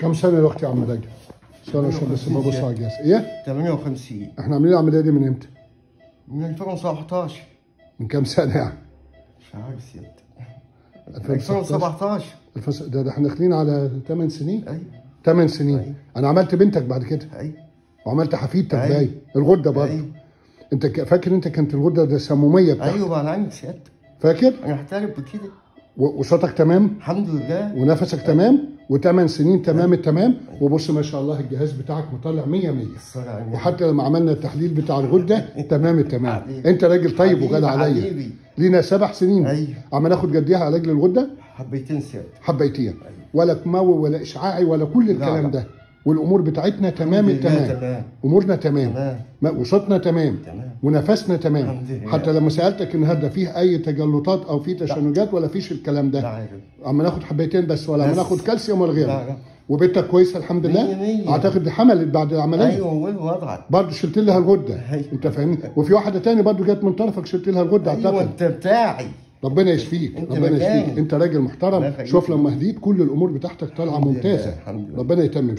كم سنه دلوقتي يا عم راجل؟ سنه عشان بس ببص على الجهاز. ايه؟ 58. احنا عاملين العمليه دي من امتى؟ من 2017. من كام سنه يعني؟ مش عارف سيادتك. 2017. 2017. ده احنا داخلين على 8 سنين. ايوه 8 سنين. أيوة. انا عملت بنتك بعد كده. ايوه وعملت حفيدتك أيوة. باين الغده برضه. أيوة. انت فاكر انت كانت الغده ده السموميه بتاعتك؟ ايوه انا عندي سيادتك. فاكر؟ انا احترف بكده. وصوتك تمام؟ الحمد لله. ونفسك تمام؟ و8 سنين تمام التمام. وبص ما شاء الله الجهاز بتاعك مطلع 100 100. وحتى لما عملنا التحليل بتاع الغده تمام التمام. انت راجل طيب وغالي عليا. لينا 7 سنين. ايوه عم ناخد جديها علاج للغده؟ حبيتين سيادتك. حبيتين. أيوة. ولا كيماوي ولا اشعاعي ولا كل الكلام ده. والامور بتاعتنا تمام التمام. امورنا تمام. وصوتنا تمام. ونفسنا تمام. حتى لما سالتك النهارده فيه اي تجلطات او فيه تشنجات ولا فيش الكلام ده؟ لا اما ناخد حبيتين بس ولا اما ناخد كالسيوم ولا غيره؟ لا. وبنتك كويسه الحمد لله؟ 100. اعتقد حملت بعد العمليه. ايوه وضعت برضه شلت لها الغده. أيوة. انت فاهمني؟ وفي واحده تاني برضه جت من طرفك شلت لها الغده اعتقد. ايوه انت بتاعي. ربنا يشفيك. ربنا يشفيك. انت راجل محترم. شوف لما هديت كل الامور بتاعتك طالعه ممتازه. ربنا يتمم.